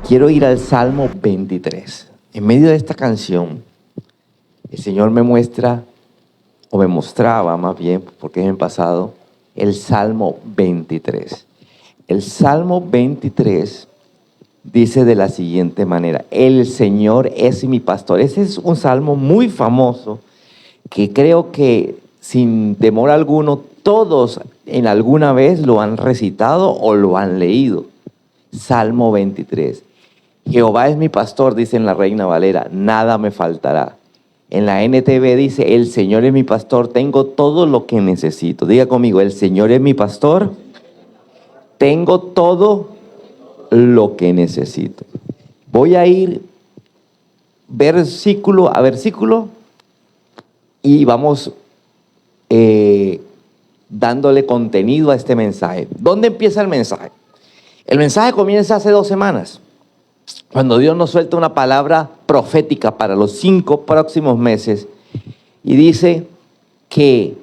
Quiero ir al Salmo 23. En medio de esta canción, el Señor me muestra, o me mostraba más bien, porque es en pasado, el Salmo 23. El Salmo 23 dice de la siguiente manera: el Señor es mi pastor. Ese es un salmo muy famoso que creo que sin temor alguno todos en alguna vez lo han recitado o lo han leído. Salmo 23. Jehová es mi pastor, dice en la Reina Valera, nada me faltará. En la NTV dice, el Señor es mi pastor, tengo todo lo que necesito. Diga conmigo, el Señor es mi pastor, tengo todo lo que necesito. Voy a ir versículo a versículo y vamos dándole contenido a este mensaje. ¿Dónde empieza el mensaje? El mensaje comienza hace 2 semanas, cuando Dios nos suelta una palabra profética para los 5 próximos meses y dice que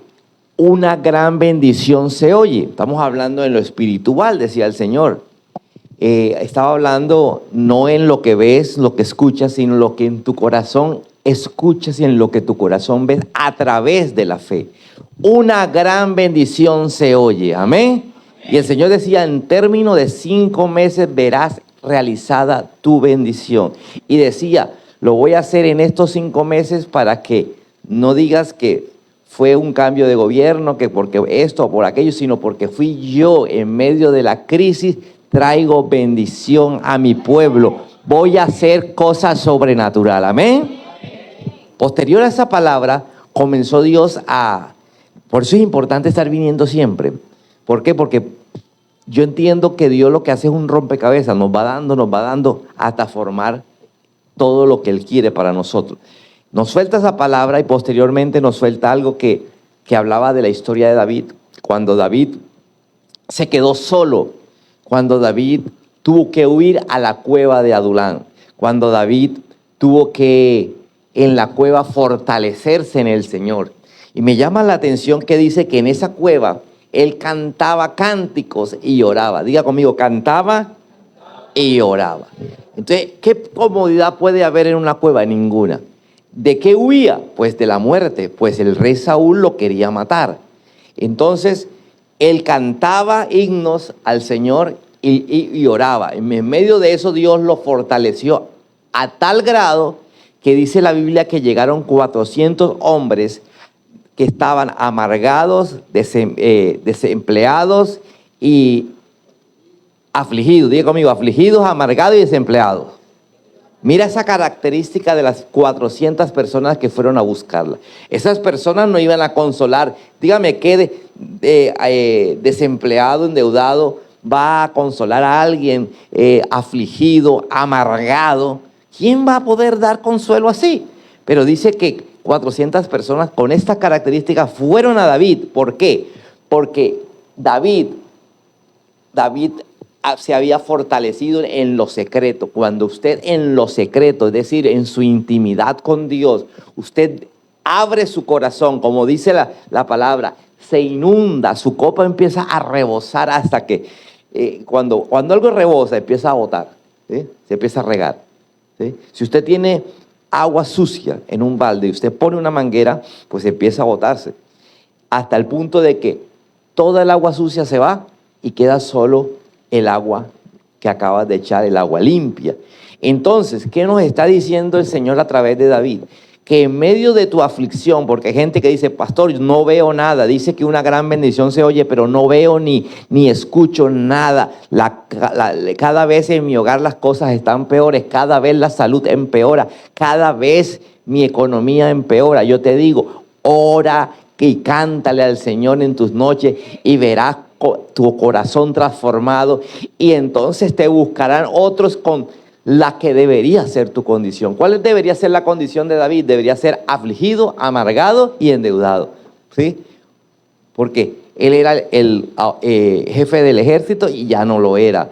una gran bendición se oye. Estamos hablando en lo espiritual, decía el Señor. Estaba hablando no en lo que ves, lo que escuchas, sino lo que en tu corazón escuchas y en lo que tu corazón ves a través de la fe. Una gran bendición se oye, amén. Y el Señor decía, en términos de 5 meses verás realizada tu bendición. Y decía, lo voy a hacer en estos 5 meses para que no digas que fue un cambio de gobierno, que porque esto o por aquello, sino porque fui yo en medio de la crisis, traigo bendición a mi pueblo. Voy a hacer cosas sobrenaturales. Amén. Posterior a esa palabra, comenzó Dios a... Por eso es importante estar viniendo siempre. ¿Por qué? Porque yo entiendo que Dios lo que hace es un rompecabezas, nos va dando hasta formar todo lo que Él quiere para nosotros. Nos suelta esa palabra y posteriormente nos suelta algo que hablaba de la historia de David. Cuando David se quedó solo, cuando David tuvo que huir a la cueva de Adulán, cuando David tuvo que en la cueva fortalecerse en el Señor. Y me llama la atención que dice que en esa cueva él cantaba cánticos y oraba. Diga conmigo, cantaba y oraba. Entonces, ¿qué comodidad puede haber en una cueva? Ninguna. ¿De qué huía? Pues de la muerte, pues el rey Saúl lo quería matar. Entonces, él cantaba himnos al Señor y oraba. En medio de eso Dios lo fortaleció a tal grado que dice la Biblia que llegaron 400 hombres que estaban amargados, desempleados y afligidos. Diga conmigo, afligidos, amargados y desempleados. Mira esa característica de las 400 personas que fueron a buscarla. Esas personas no iban a consolar. Dígame, ¿qué desempleado, endeudado va a consolar a alguien afligido, amargado? ¿Quién va a poder dar consuelo así? Pero dice que 400 personas con esta característica fueron a David. ¿Por qué? Porque David se había fortalecido en lo secreto. Cuando usted en lo secreto, es decir, en su intimidad con Dios, usted abre su corazón, como dice la palabra, se inunda, su copa empieza a rebosar hasta que cuando algo rebosa empieza a botar, ¿sí? Se empieza a regar, ¿sí? Si usted tiene agua sucia en un balde y usted pone una manguera, pues empieza a botarse hasta el punto de que toda el agua sucia se va y queda solo el agua que acabas de echar, el agua limpia. Entonces, ¿qué nos está diciendo el Señor a través de David? Que en medio de tu aflicción, porque hay gente que dice, pastor, no veo nada, dice que una gran bendición se oye, pero no veo ni escucho nada. Cada vez en mi hogar las cosas están peores, cada vez la salud empeora, cada vez mi economía empeora. Yo te digo, ora y cántale al Señor en tus noches y verás tu corazón transformado, y entonces te buscarán otros con la que debería ser tu condición. ¿Cuál debería ser la condición de David? Debería ser afligido, amargado y endeudado, ¿sí? Porque él era el jefe del ejército y ya no lo era.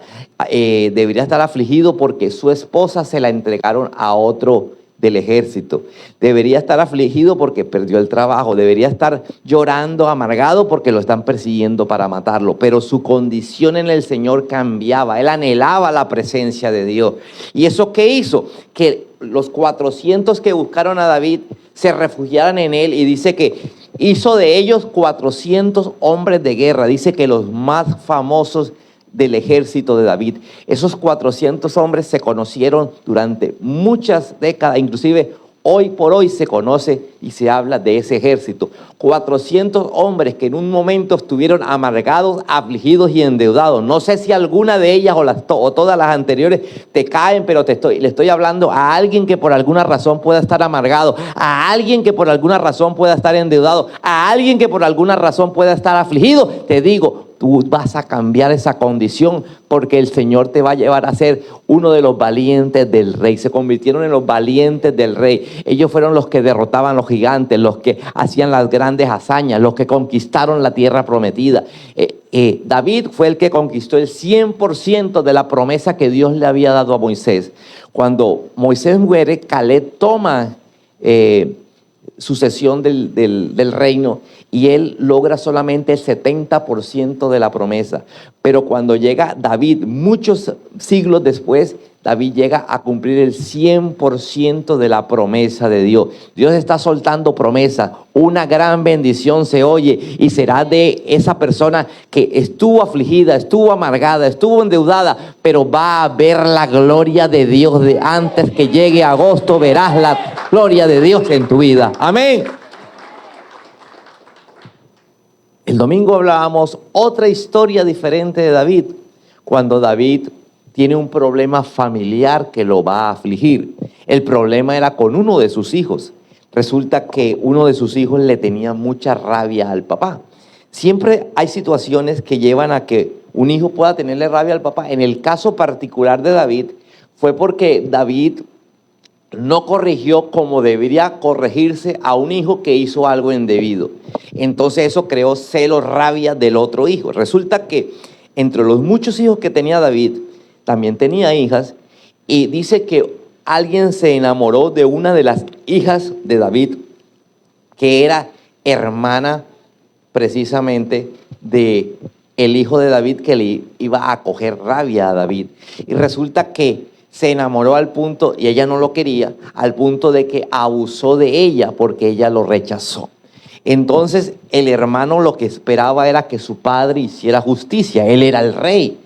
Debería estar afligido porque su esposa se la entregaron a otro del ejército. Debería estar afligido porque perdió el trabajo, debería estar llorando, amargado porque lo están persiguiendo para matarlo, pero su condición en el Señor cambiaba, él anhelaba la presencia de Dios. ¿Y eso qué hizo? Que los 400 que buscaron a David se refugiaran en él, y dice que hizo de ellos 400 hombres de guerra, dice que los más famosos del ejército de David. Esos 400 hombres se conocieron durante muchas décadas, inclusive hoy por hoy se conoce y se habla de ese ejército. 400 hombres que en un momento estuvieron amargados, afligidos y endeudados. No sé si alguna de ellas o todas las anteriores te caen, pero le estoy hablando a alguien que por alguna razón pueda estar amargado, a alguien que por alguna razón pueda estar endeudado, a alguien que por alguna razón pueda estar afligido. Te digo, tú vas a cambiar esa condición porque el Señor te va a llevar a ser uno de los valientes del rey. Se convirtieron en los valientes del rey. Ellos fueron los que derrotaban a los gigantes, los que hacían las grandes hazañas, los que conquistaron la tierra prometida. David fue el que conquistó el 100% de la promesa que Dios le había dado a Moisés. Cuando Moisés muere, Caleb toma sucesión del reino, y él logra solamente el 70% de la promesa. Pero cuando llega David, muchos siglos después, David llega a cumplir el 100% de la promesa de Dios. Dios está soltando promesa. Una gran bendición se oye, y será de esa persona que estuvo afligida, estuvo amargada, estuvo endeudada, pero va a ver la gloria de Dios. Antes que llegue agosto, verás la gloria de Dios en tu vida. Amén. El domingo hablábamos otra historia diferente de David, cuando David tiene un problema familiar que lo va a afligir. El problema era con uno de sus hijos. Resulta que uno de sus hijos le tenía mucha rabia al papá. Siempre hay situaciones que llevan a que un hijo pueda tenerle rabia al papá. En el caso particular de David, fue porque David no corrigió como debería corregirse a un hijo que hizo algo indebido. Entonces eso creó celo, rabia del otro hijo. Resulta que entre los muchos hijos que tenía David, también tenía hijas, y dice que alguien se enamoró de una de las hijas de David, que era hermana precisamente de el hijo de David, que le iba a coger rabia a David. Y resulta que se enamoró al punto, y ella no lo quería, al punto de que abusó de ella porque ella lo rechazó. Entonces el hermano lo que esperaba era que su padre hiciera justicia. Él era el rey,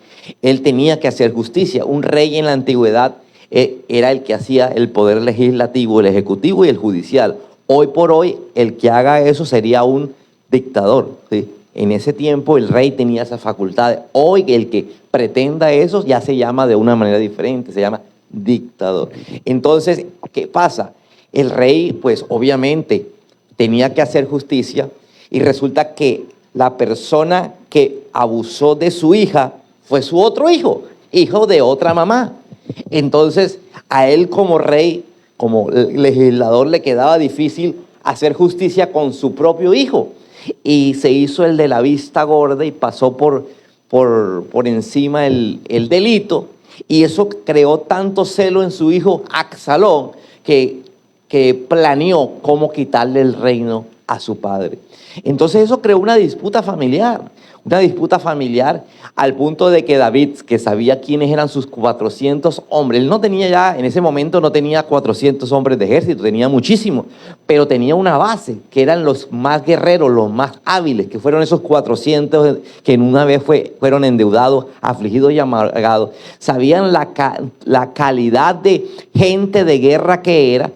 él tenía que hacer justicia. Un rey en la antigüedad era el que hacía el poder legislativo, el ejecutivo y el judicial. Hoy por hoy el que haga eso sería un dictador, ¿sí? En ese tiempo el rey tenía esas facultades. Hoy el que pretenda eso ya se llama de una manera diferente, se llama dictador. Entonces, ¿qué pasa? El rey, pues obviamente tenía que hacer justicia, y resulta que la persona que abusó de su hija fue su otro hijo, hijo de otra mamá. Entonces a él como rey, como legislador, le quedaba difícil hacer justicia con su propio hijo, y se hizo el de la vista gorda y pasó por encima el delito, y eso creó tanto celo en su hijo Absalón que planeó cómo quitarle el reino a su padre. Entonces eso creó una disputa familiar al punto de que David, que sabía quiénes eran sus 400 hombres, él no tenía ya, en ese momento no tenía 400 hombres de ejército, tenía muchísimos, pero tenía una base, que eran los más guerreros, los más hábiles, que fueron esos 400 que en una vez fueron endeudados, afligidos y amargados. Sabían la calidad de gente de guerra que era.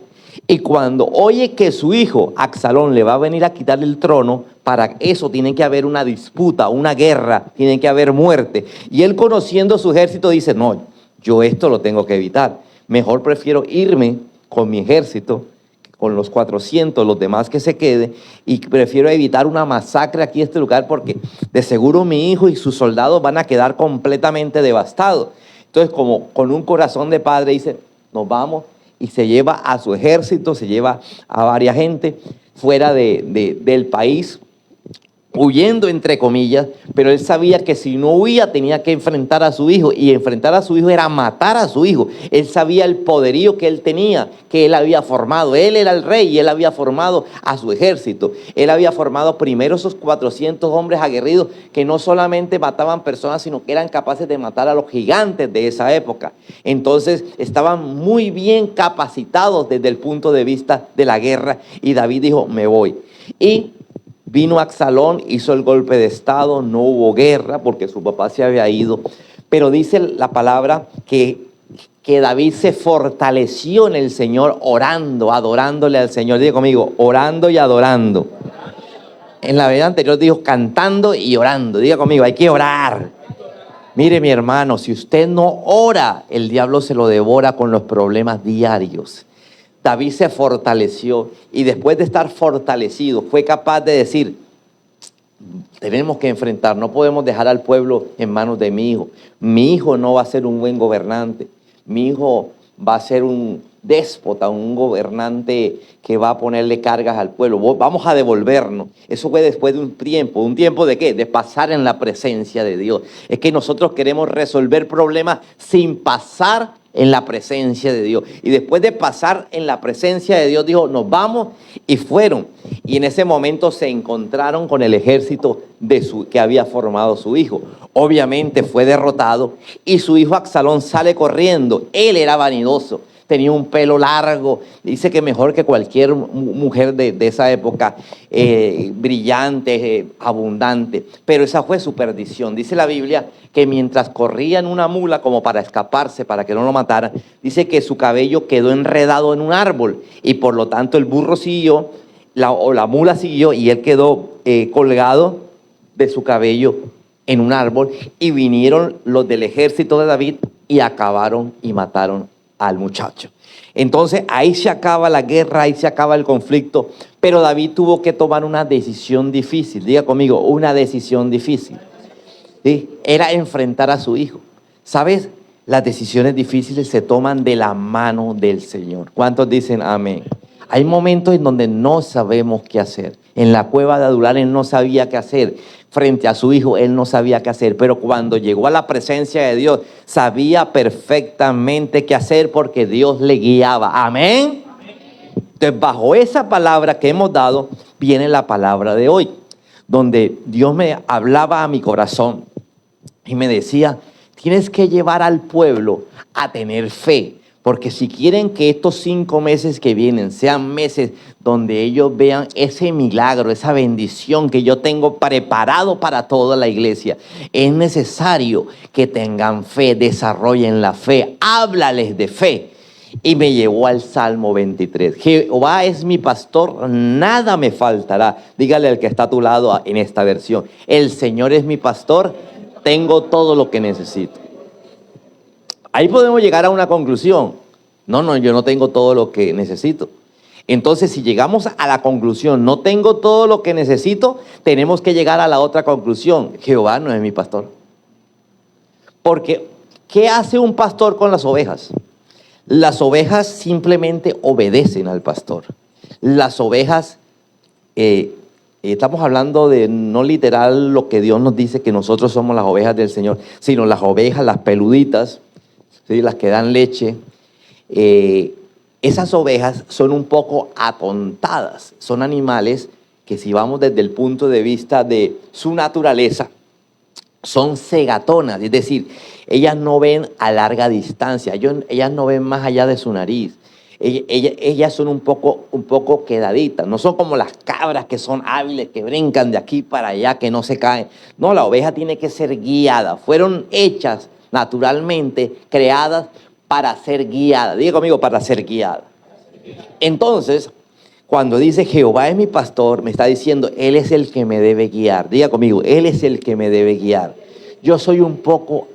Y cuando oye que su hijo Absalón le va a venir a quitarle el trono, para eso tiene que haber una disputa, una guerra, tiene que haber muerte. Y él, conociendo su ejército, dice: no, yo esto lo tengo que evitar. Mejor prefiero irme con mi ejército, con los 400, los demás que se queden, y prefiero evitar una masacre aquí en este lugar, porque de seguro mi hijo y sus soldados van a quedar completamente devastados. Entonces, como con un corazón de padre, dice: nos vamos. Y se lleva a su ejército, se lleva a varias gente fuera del país. huyendo entre comillas, pero él sabía que si no huía tenía que enfrentar a su hijo, y enfrentar a su hijo era matar a su hijo. Él sabía el poderío que él tenía, que él había formado. Él era el rey y él había formado a su ejército. Él había formado primero esos 400 hombres aguerridos que no solamente mataban personas, sino que eran capaces de matar a los gigantes de esa época. Entonces estaban muy bien capacitados desde el punto de vista de la guerra, y David dijo, me voy. Y vino Absalón, hizo el golpe de estado, no hubo guerra porque su papá se había ido, pero dice la palabra que David se fortaleció en el Señor orando, adorándole al Señor. Diga conmigo, orando y adorando. En la vida anterior dijo cantando y orando. Diga conmigo, hay que orar. Mire mi hermano, si usted no ora, el diablo se lo devora con los problemas diarios. David se fortaleció, y después de estar fortalecido fue capaz de decir, tenemos que enfrentar, no podemos dejar al pueblo en manos de mi hijo. Mi hijo no va a ser un buen gobernante, mi hijo va a ser un déspota, un gobernante que va a ponerle cargas al pueblo. Vamos a devolvernos. Eso fue después de un tiempo ¿de qué? De pasar en la presencia de Dios. Es que nosotros queremos resolver problemas sin pasar en la presencia de Dios. Y después de pasar en la presencia de Dios, dijo, nos vamos, y fueron. Y en ese momento se encontraron con el ejército que había formado su hijo. Obviamente fue derrotado, y su hijo Absalón sale corriendo. Él era vanidoso, tenía un pelo largo, dice que mejor que cualquier mujer de esa época, brillante, abundante, pero esa fue su perdición. Dice la Biblia que mientras corría en una mula como para escaparse, para que no lo mataran, dice que su cabello quedó enredado en un árbol, y por lo tanto el burro siguió, la mula siguió, y él quedó colgado de su cabello en un árbol, y vinieron los del ejército de David y acabaron y mataron al muchacho. Entonces ahí se acaba la guerra, ahí se acaba el conflicto, pero David tuvo que tomar una decisión difícil. Diga conmigo, una decisión difícil. ¿Sí? Era enfrentar a su hijo. ¿Sabes? Las decisiones difíciles se toman de la mano del Señor. ¿Cuántos dicen amén? Hay momentos en donde no sabemos qué hacer. En la cueva de Adulam él no sabía qué hacer. Frente a su hijo él no sabía qué hacer. Pero cuando llegó a la presencia de Dios, sabía perfectamente qué hacer porque Dios le guiaba. Amén. Entonces, bajo esa palabra que hemos dado, viene la palabra de hoy, donde Dios me hablaba a mi corazón y me decía, tienes que llevar al pueblo a tener fe. Porque si quieren que estos 5 meses que vienen sean meses donde ellos vean ese milagro, esa bendición que yo tengo preparado para toda la iglesia, es necesario que tengan fe, desarrollen la fe, háblales de fe. Y me llevó al Salmo 23. Jehová es mi pastor, nada me faltará. Dígale al que está a tu lado en esta versión. El Señor es mi pastor, tengo todo lo que necesito. Ahí podemos llegar a una conclusión. No, yo no tengo todo lo que necesito. Entonces, si llegamos a la conclusión, no tengo todo lo que necesito, tenemos que llegar a la otra conclusión. Jehová no es mi pastor. Porque, ¿qué hace un pastor con las ovejas? Las ovejas simplemente obedecen al pastor. Las ovejas, estamos hablando de no literal lo que Dios nos dice que nosotros somos las ovejas del Señor, sino las ovejas, las peluditas, ¿sí? Las que dan leche. Esas ovejas son un poco atontadas, son animales que, si vamos desde el punto de vista de su naturaleza, son cegatonas, es decir, ellas no ven a larga distancia, ellas no ven más allá de su nariz. Ellas son un poco quedaditas, no son como las cabras que son hábiles, que brincan de aquí para allá, que no se caen. No, la oveja tiene que ser guiada, fueron hechas naturalmente, creadas para ser guiada. Diga conmigo, para ser guiada. Entonces, cuando dice Jehová es mi pastor, me está diciendo, Él es el que me debe guiar. Diga conmigo, Él es el que me debe guiar. Yo soy un poco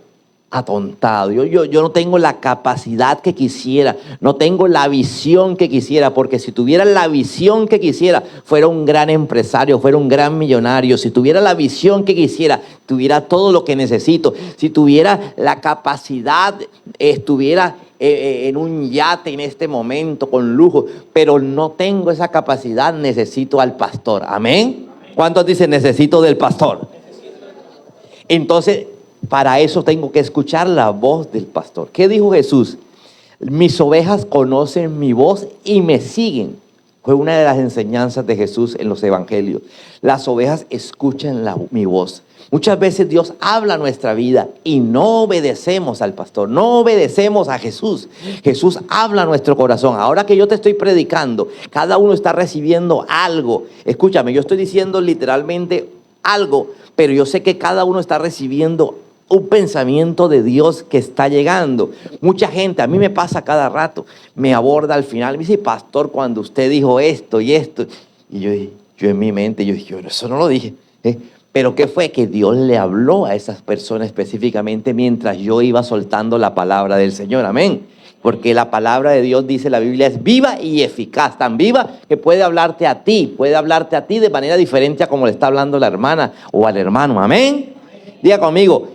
atontado, yo no tengo la capacidad que quisiera, no tengo la visión que quisiera, porque si tuviera la visión que quisiera, fuera un gran empresario, fuera un gran millonario. Si tuviera la visión que quisiera, tuviera todo lo que necesito. Si tuviera la capacidad, estuviera en un yate en este momento con lujo, pero no tengo esa capacidad, necesito al pastor. Amén. ¿Cuántos dicen necesito del pastor? Entonces, para eso tengo que escuchar la voz del pastor. ¿Qué dijo Jesús? Mis ovejas conocen mi voz y me siguen. Fue una de las enseñanzas de Jesús en los evangelios. Las ovejas escuchan mi voz. Muchas veces Dios habla a nuestra vida y no obedecemos al pastor, no obedecemos a Jesús. Jesús habla a nuestro corazón. Ahora que yo te estoy predicando, cada uno está recibiendo algo. Escúchame, yo estoy diciendo literalmente algo, pero yo sé que cada uno está recibiendo un pensamiento de Dios que está llegando. Mucha gente, a mí me pasa cada rato, me aborda al final, me dice, pastor, cuando usted dijo esto y esto, y yo en mi mente, yo dije, eso no lo dije, Pero ¿qué fue? Que Dios le habló a esas personas específicamente mientras yo iba soltando la palabra del Señor, amén. Porque la palabra de Dios, dice la Biblia, es viva y eficaz, tan viva que puede hablarte a ti de manera diferente a como le está hablando la hermana o al hermano, amén. Diga conmigo,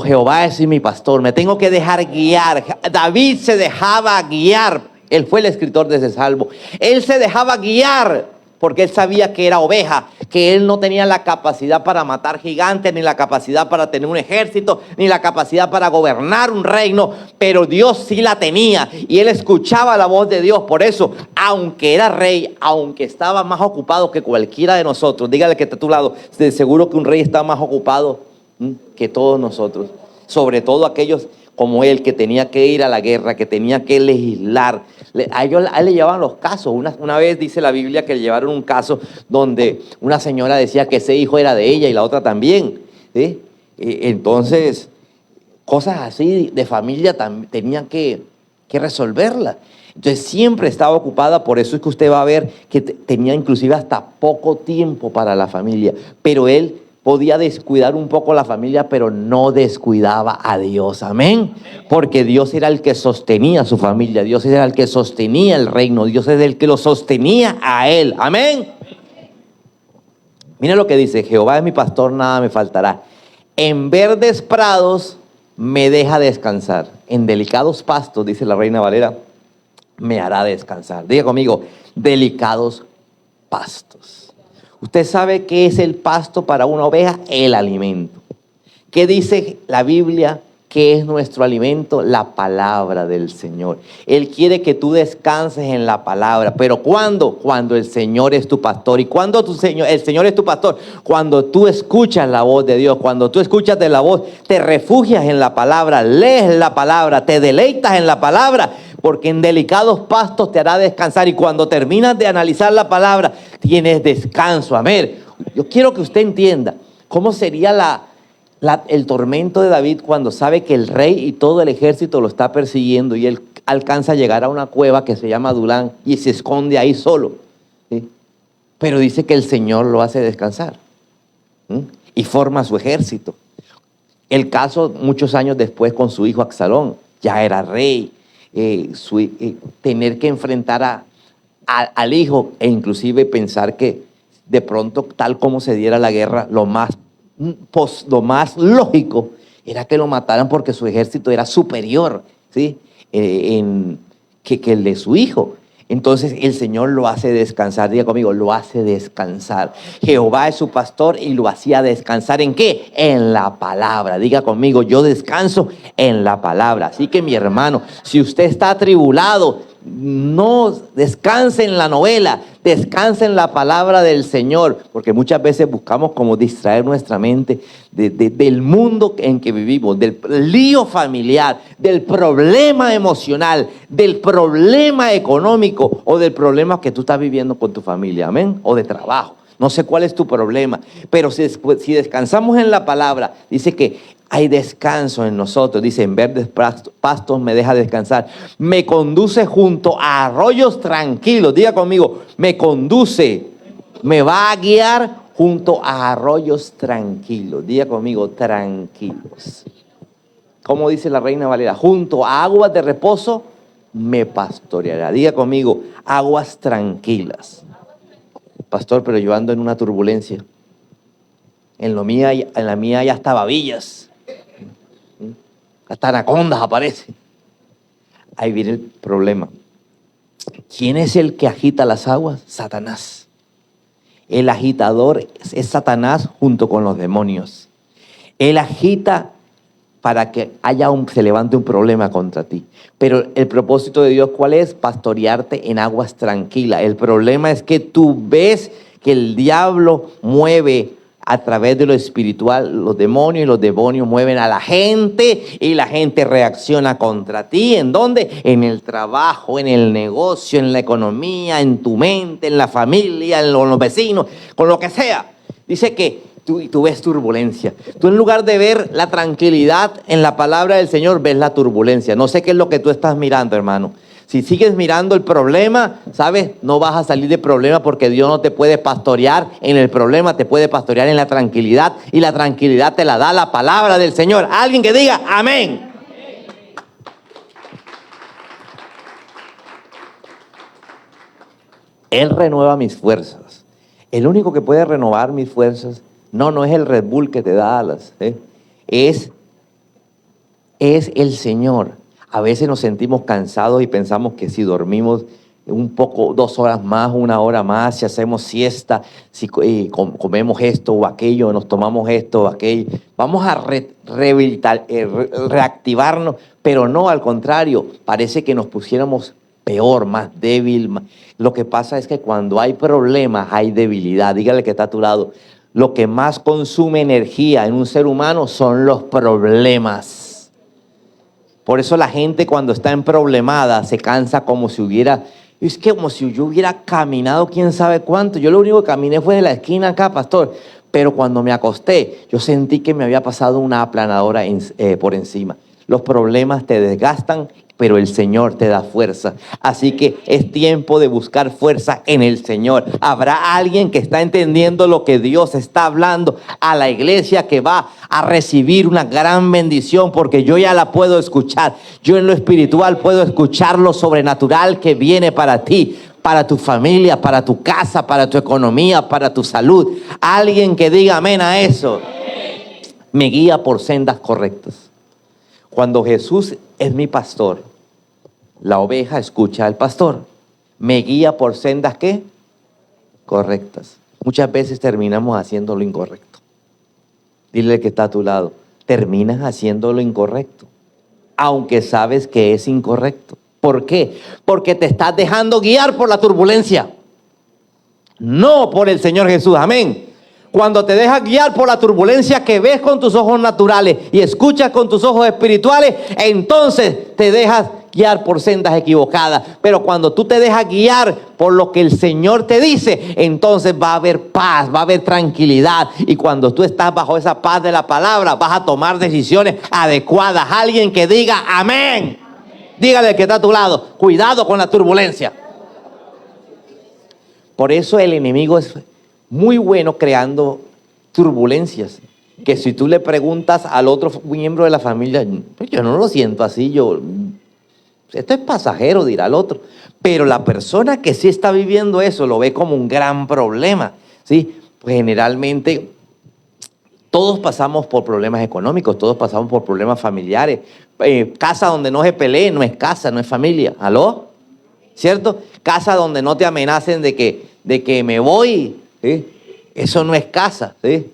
Jehová es mi pastor, me tengo que dejar guiar. David se dejaba guiar, él fue el escritor de ese salmo. Él se dejaba guiar porque él sabía que era oveja, que él no tenía la capacidad para matar gigantes, ni la capacidad para tener un ejército, ni la capacidad para gobernar un reino, pero Dios sí la tenía, y él escuchaba la voz de Dios. Por eso, aunque era rey, aunque estaba más ocupado que cualquiera de nosotros, dígale que está a tu lado, de seguro que un rey está más ocupado que todos nosotros, sobre todo aquellos como él, que tenía que ir a la guerra, que tenía que legislar. A él le llevaban los casos. Una vez dice la Biblia que le llevaron un caso donde una señora decía que ese hijo era de ella y la otra también, ¿sí? Entonces, cosas así de familia tenían que resolverla. Entonces siempre estaba ocupada. Por eso es que usted va a ver que tenía inclusive hasta poco tiempo para la familia. Pero él podía descuidar un poco la familia, pero no descuidaba a Dios, amén. Porque Dios era el que sostenía a su familia, Dios era el que sostenía el reino, Dios es el que lo sostenía a él, amén. Mira lo que dice: Jehová es mi pastor, nada me faltará. En verdes prados me deja descansar, en delicados pastos, dice la Reina Valera, me hará descansar. Diga conmigo, delicados pastos. Usted sabe qué es el pasto para una oveja, el alimento. ¿Qué dice la Biblia? ¿Qué es nuestro alimento? La palabra del Señor. Él quiere que tú descanses en la palabra. ¿Pero cuándo? Cuando el Señor es tu pastor. ¿Y cuándo el Señor es tu pastor? Cuando tú escuchas la voz de Dios. Cuando tú escuchas de la voz, te refugias en la palabra, lees la palabra, te deleitas en la palabra, porque en delicados pastos te hará descansar. Y cuando terminas de analizar la palabra, tienes descanso. Amén. Yo quiero que usted entienda cómo sería el tormento de David cuando sabe que el rey y todo el ejército lo está persiguiendo, y él alcanza a llegar a una cueva que se llama Adulán y se esconde ahí solo, ¿sí? Pero dice que el Señor lo hace descansar, ¿sí? Y forma su ejército. El caso muchos años después con su hijo Absalón, ya era rey, tener que enfrentar al hijo, e inclusive pensar que de pronto, tal como se diera la guerra, lo más lógico era que lo mataran porque su ejército era superior, ¿sí? Que el de su hijo. Entonces el Señor lo hace descansar. Diga conmigo, lo hace descansar. Jehová es su pastor y lo hacía descansar. ¿En qué? En la palabra. Diga conmigo, yo descanso en la palabra. Así que, mi hermano, si usted está atribulado, no descanse en la novela, descanse en la palabra del Señor, porque muchas veces buscamos como distraer nuestra mente del mundo en que vivimos, del lío familiar, del problema emocional, del problema económico o del problema que tú estás viviendo con tu familia, amén, o de trabajo. No sé cuál es tu problema, pero si descansamos en la palabra, dice que hay descanso en nosotros. Dice, en verdes pastos me deja descansar. Me conduce junto a arroyos tranquilos. Diga conmigo, me conduce, me va a guiar junto a arroyos tranquilos. Diga conmigo, tranquilos. ¿Cómo dice la Reina Valera? Junto a aguas de reposo me pastoreará. Diga conmigo, aguas tranquilas. Pastor, pero yo ando en una turbulencia. En la mía hay hasta babillas. Hasta anacondas aparecen. Ahí viene el problema. ¿Quién es el que agita las aguas? Satanás. El agitador es Satanás junto con los demonios. Él agita para que se levante un problema contra ti. Pero el propósito de Dios, ¿cuál es? Pastorearte en aguas tranquilas. El problema es que tú ves que el diablo mueve a través de lo espiritual, los demonios mueven a la gente y la gente reacciona contra ti. ¿En dónde? En el trabajo, en el negocio, en la economía, en tu mente, en la familia, con los vecinos, con lo que sea. Dice que tú ves turbulencia. Tú, en lugar de ver la tranquilidad en la palabra del Señor, ves la turbulencia. No sé qué es lo que tú estás mirando, hermano. Si sigues mirando el problema, ¿sabes? No vas a salir de problema, porque Dios no te puede pastorear en el problema, te puede pastorear en la tranquilidad, y la tranquilidad te la da la palabra del Señor. Alguien que diga amén. Él renueva mis fuerzas. El único que puede renovar mis fuerzas no es el Red Bull que te da alas, es el Señor. A veces nos sentimos cansados y pensamos que si dormimos un poco, 2 horas más, 1 hora más, si hacemos siesta, si comemos esto o aquello, nos tomamos esto o aquello, vamos a reactivarnos, pero no, al contrario, parece que nos pusiéramos peor, más débil. Lo que pasa es que cuando hay problemas hay debilidad. Dígale que está a tu lado: lo que más consume energía en un ser humano son los problemas. Por eso la gente, cuando está emproblemada, se cansa como si yo hubiera caminado quién sabe cuánto. Yo lo único que caminé fue de la esquina acá, pastor. Pero cuando me acosté, yo sentí que me había pasado una aplanadora por encima. Los problemas te desgastan, pero el Señor te da fuerza. Así que es tiempo de buscar fuerza en el Señor. Habrá alguien que está entendiendo lo que Dios está hablando a la iglesia, que va a recibir una gran bendición, porque yo ya la puedo escuchar. Yo en lo espiritual puedo escuchar lo sobrenatural que viene para ti, para tu familia, para tu casa, para tu economía, para tu salud. Alguien que diga amén a eso. Me guía por sendas correctas. Cuando Jesús es mi pastor, la oveja escucha al pastor. Me guía por sendas, ¿qué? Correctas. Muchas veces terminamos haciendo lo incorrecto. Dile que está a tu lado: terminas haciendo lo incorrecto, aunque sabes que es incorrecto. ¿Por qué? Porque te estás dejando guiar por la turbulencia, no por el Señor Jesús. Amén. Cuando te dejas guiar por la turbulencia que ves con tus ojos naturales y escuchas con tus ojos espirituales, entonces te dejas guiar por sendas equivocadas. Pero cuando tú te dejas guiar por lo que el Señor te dice, entonces va a haber paz, va a haber tranquilidad. Y cuando tú estás bajo esa paz de la palabra, vas a tomar decisiones adecuadas. Alguien que diga amén. Dígale que está a tu lado: cuidado con la turbulencia. Por eso el enemigo es muy bueno creando turbulencias, que si tú le preguntas al otro miembro de la familia, pues yo no lo siento así, esto es pasajero, dirá el otro. Pero la persona que sí está viviendo eso lo ve como un gran problema, ¿sí? Pues generalmente todos pasamos por problemas económicos, todos pasamos por problemas familiares. Casa donde no se pelee no es casa, no es familia. ¿Aló? ¿Cierto? Casa donde no te amenacen de que me voy, ¿sí? Eso no es casa, ¿sí?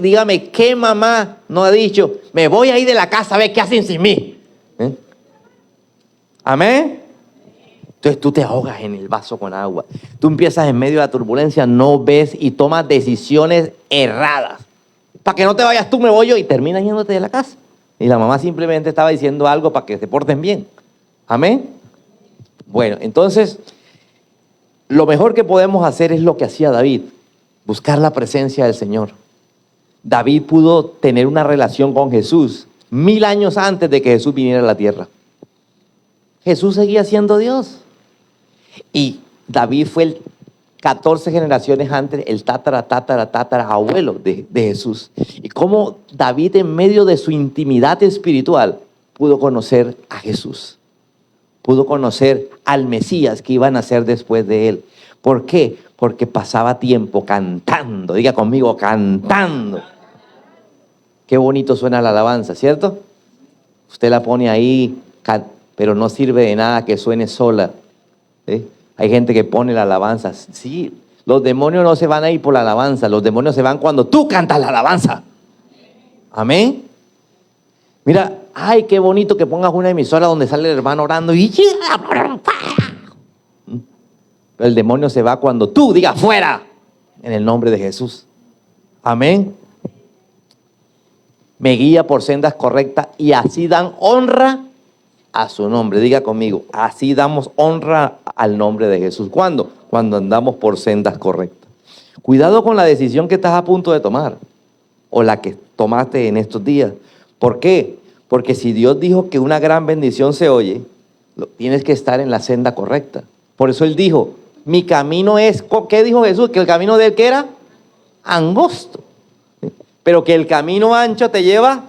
Dígame, ¿qué mamá no ha dicho: me voy a ir de la casa a ver qué hacen sin mí? ¿Amén? Entonces tú te ahogas en el vaso con agua. Tú empiezas en medio de la turbulencia, no ves y tomas decisiones erradas. Para que no te vayas tú, me voy yo, y terminas yéndote de la casa. Y la mamá simplemente estaba diciendo algo para que se porten bien. ¿Amén? Bueno, entonces, lo mejor que podemos hacer es lo que hacía David: buscar la presencia del Señor. David pudo tener una relación con Jesús 1000 años antes de que Jesús viniera a la tierra. Jesús seguía siendo Dios. Y David fue el 14 generaciones antes, el tatara abuelo de Jesús. Y cómo David, en medio de su intimidad espiritual, pudo conocer a Jesús. Pudo conocer al Mesías que iba a nacer después de él. ¿Por qué? Porque pasaba tiempo cantando. Diga conmigo: cantando. Qué bonito suena la alabanza, ¿cierto? Usted la pone ahí, pero no sirve de nada que suene sola, ¿sí? Hay gente que pone la alabanza. Sí, Los demonios no se van a ir por la alabanza, los demonios se van cuando tú cantas la alabanza. Amén. Mira, ay, qué bonito que pongas una emisora donde sale el hermano orando y pero el demonio se va cuando tú digas fuera, en el nombre de Jesús. Amén. Me guía por sendas correctas y así dan honra a su nombre. Diga conmigo, así damos honra al nombre de Jesús. ¿Cuándo? Cuando andamos por sendas correctas. Cuidado con la decisión que estás a punto de tomar o la que tomaste en estos días. ¿Por qué? Porque si Dios dijo que una gran bendición se oye, tienes que estar en la senda correcta. Por eso Él dijo, mi camino es, ¿qué dijo Jesús? Que el camino de Él, ¿qué era? Angosto. Pero que el camino ancho te lleva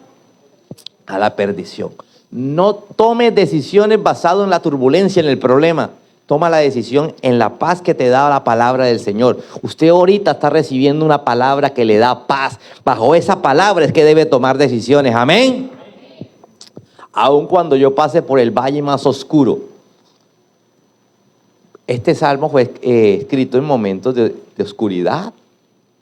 a la perdición. No tomes decisiones basadas en la turbulencia, en el problema. Toma la decisión en la paz que te da la palabra del Señor. Usted ahorita está recibiendo una palabra que le da paz. Bajo esa palabra es que debe tomar decisiones. Amén. Aun cuando yo pase por el valle más oscuro. Este salmo fue escrito en momentos de oscuridad.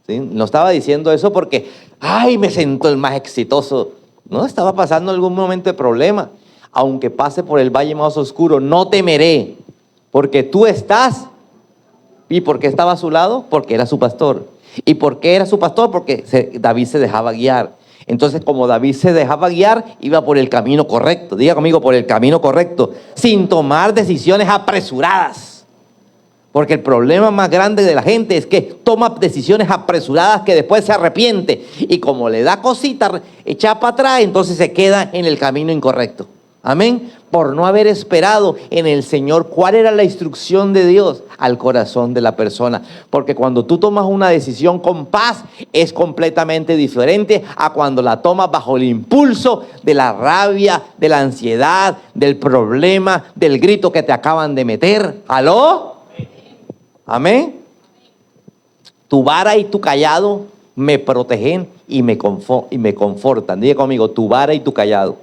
¿Sí? No estaba diciendo eso porque, ay, me siento el más exitoso. No, estaba pasando algún momento de problema. Aunque pase por el valle más oscuro, no temeré, porque tú estás. ¿Y por qué estaba a su lado? Porque era su pastor. ¿Y por qué era su pastor? Porque David se dejaba guiar. Entonces, como David se dejaba guiar, iba por el camino correcto. Diga conmigo, por el camino correcto, sin tomar decisiones apresuradas. Porque el problema más grande de la gente es que toma decisiones apresuradas que después se arrepiente. Y como le da cosita, echa para atrás, entonces se queda en el camino incorrecto. Amén. Por no haber esperado en el Señor cuál era la instrucción de Dios al corazón de la persona. Porque cuando tú tomas una decisión con paz, es completamente diferente a cuando la tomas bajo el impulso de la rabia, de la ansiedad, del problema, del grito que te acaban de meter. ¿Aló? Amén. Tu vara y tu callado me protegen y me confortan. Diga conmigo, tu vara y tu callado.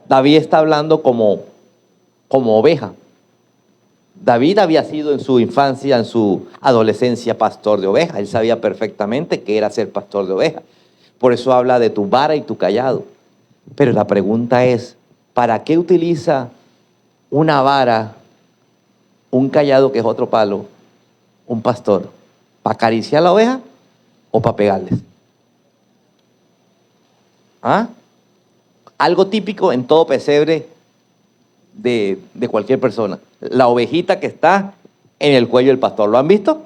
David está hablando como oveja. David había sido en su infancia, en su adolescencia, pastor de ovejas. Él sabía perfectamente que era ser pastor de ovejas. Por eso habla de tu vara y tu callado. Pero la pregunta es, ¿para qué utiliza una vara, un callado que es otro palo, un pastor? ¿Para acariciar a la oveja o para pegarles? ¿Ah? Algo típico en todo pesebre de cualquier persona. La ovejita que está en el cuello del pastor. ¿Lo han visto?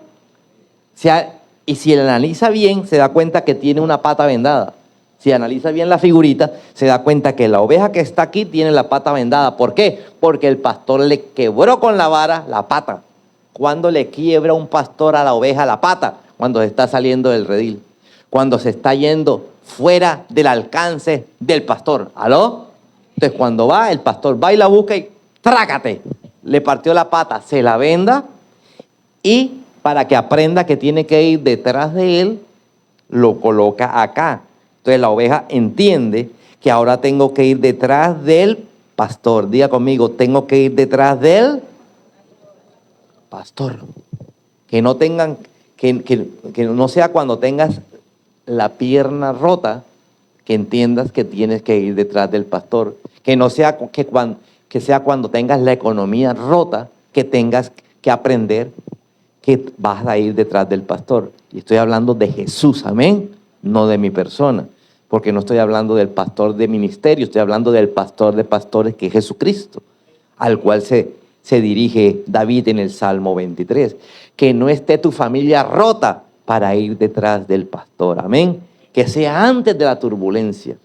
Y si la analiza bien, se da cuenta que tiene una pata vendada. Si analiza bien la figurita, se da cuenta que la oveja que está aquí tiene la pata vendada. ¿Por qué? Porque el pastor le quebró con la vara la pata. ¿Cuándo le quiebra un pastor a la oveja la pata? Cuando se está saliendo del redil. Cuando se está yendo fuera del alcance del pastor. ¿Aló? Entonces cuando va, el pastor va y la busca y trácate. Le partió la pata, se la venda y para que aprenda que tiene que ir detrás de él, lo coloca acá. Entonces la oveja entiende que ahora tengo que ir detrás del pastor. Diga conmigo, tengo que ir detrás del pastor. Que no tengan, que no sea cuando tengas la pierna rota, que entiendas que tienes que ir detrás del pastor. Que no sea que sea cuando tengas la economía rota, que tengas que aprender que vas a ir detrás del pastor. Y estoy hablando de Jesús, amén, no de mi persona. Porque no estoy hablando del pastor de ministerio, estoy hablando del pastor de pastores que es Jesucristo, al cual se dirige David en el Salmo 23. Que no esté tu familia rota para ir detrás del pastor, amén. Que sea antes de la turbulencia.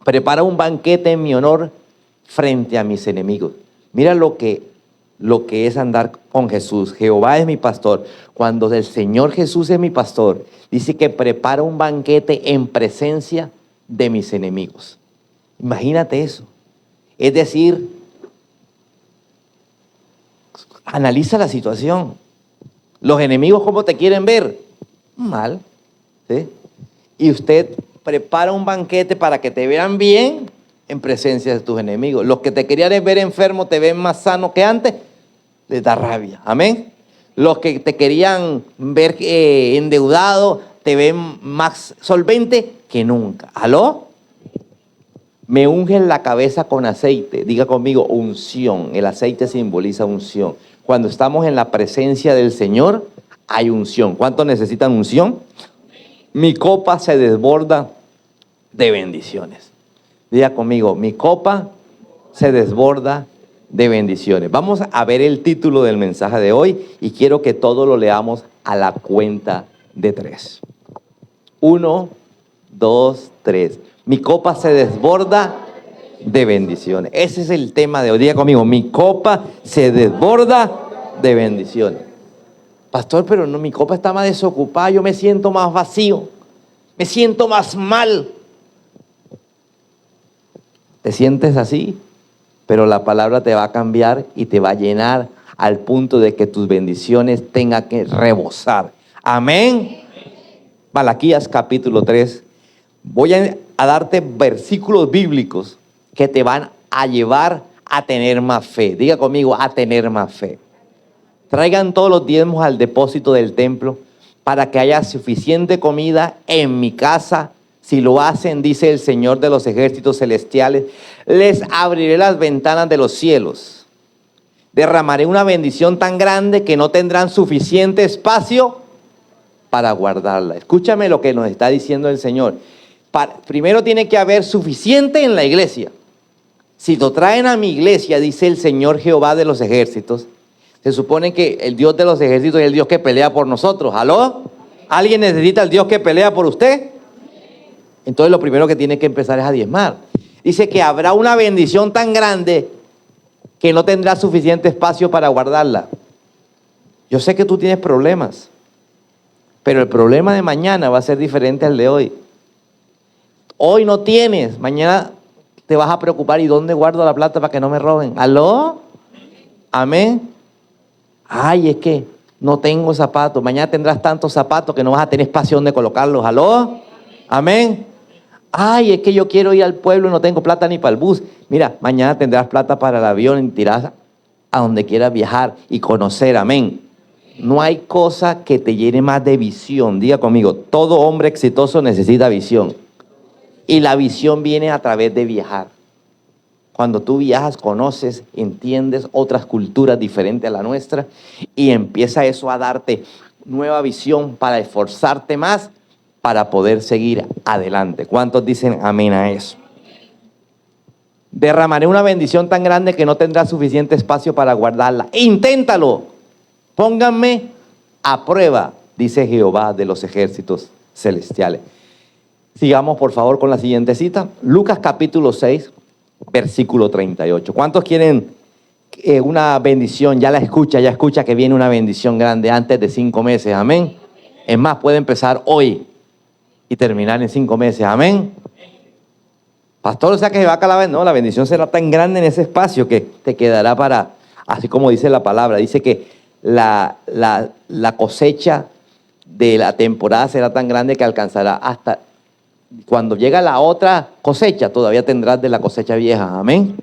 Prepara un banquete en mi honor frente a mis enemigos. Mira lo que es andar con Jesús. Jehová es mi pastor. Cuando el Señor Jesús es mi pastor, dice que prepara un banquete en presencia de mis enemigos. Imagínate eso. Es decir, analiza la situación. Los enemigos, ¿cómo te quieren ver? Mal. ¿Sí? Y usted prepara un banquete para que te vean bien en presencia de tus enemigos. Los que te querían ver enfermo te ven más sano que antes, les da rabia. Amén. Los que te querían ver endeudado te ven más solvente que nunca. ¿Aló? Me ungen la cabeza con aceite. Diga conmigo, unción. El aceite simboliza unción. Cuando estamos en la presencia del Señor, hay unción. ¿Cuántos necesitan unción? Mi copa se desborda de bendiciones. Diga conmigo, mi copa se desborda de bendiciones. Vamos a ver el título del mensaje de hoy y quiero que todos lo leamos a la cuenta de 3. 1, 2, 3. Mi copa se desborda de bendiciones. Ese es el tema de hoy. Diga conmigo, mi copa se desborda de bendiciones. Pastor, pero no, mi copa está más desocupada, yo me siento más vacío, me siento más mal. ¿Te sientes así? Pero la palabra te va a cambiar y te va a llenar al punto de que tus bendiciones tengan que rebosar. Amén. Malaquías capítulo 3. Voy a darte versículos bíblicos que te van a llevar a tener más fe. Diga conmigo, a tener más fe. Traigan todos los diezmos al depósito del templo para que haya suficiente comida en mi casa. Si lo hacen, dice el Señor de los ejércitos celestiales, les abriré las ventanas de los cielos. Derramaré una bendición tan grande que no tendrán suficiente espacio para guardarla. Escúchame lo que nos está diciendo el Señor. Primero tiene que haber suficiente en la iglesia. Si lo traen a mi iglesia, dice el Señor Jehová de los ejércitos, se supone que el Dios de los ejércitos es el Dios que pelea por nosotros. ¿Aló? ¿Alguien necesita al Dios que pelea por usted? Entonces lo primero que tiene que empezar es a diezmar. Dice que habrá una bendición tan grande que no tendrá suficiente espacio para guardarla. Yo sé que tú tienes problemas, pero el problema de mañana va a ser diferente al de hoy. Hoy no tienes, mañana te vas a preocupar. ¿Y dónde guardo la plata para que no me roben? ¿Aló? Amén. Ay, es que no tengo zapatos. Mañana tendrás tantos zapatos que no vas a tener espacio donde colocarlos. ¿Aló? Amén. Ay, es que yo quiero ir al pueblo y no tengo plata ni para el bus. Mira, mañana tendrás plata para el avión y tirás a donde quieras viajar y conocer. Amén. No hay cosa que te llene más de visión. Diga conmigo, todo hombre exitoso necesita visión. Y la visión viene a través de viajar. Cuando tú viajas, conoces, entiendes otras culturas diferentes a la nuestra y empieza eso a darte nueva visión para esforzarte más para poder seguir adelante. ¿Cuántos dicen amén a eso? Derramaré una bendición tan grande que no tendrá suficiente espacio para guardarla. Inténtalo. Pónganme a prueba, dice Jehová de los ejércitos celestiales. Sigamos por favor con la siguiente cita. Lucas capítulo 6, versículo 38. ¿Cuántos quieren una bendición? Ya escucha que viene una bendición grande antes de 5 meses. Amén. Es más, puede empezar hoy y terminar en 5 meses. Amén. Pastor, o sea que se va a acabar. No, la bendición será tan grande en ese espacio que te quedará para, así como dice la palabra. Dice que la cosecha de la temporada será tan grande que alcanzará hasta cuando llega la otra cosecha, todavía tendrás de la cosecha vieja. Amén.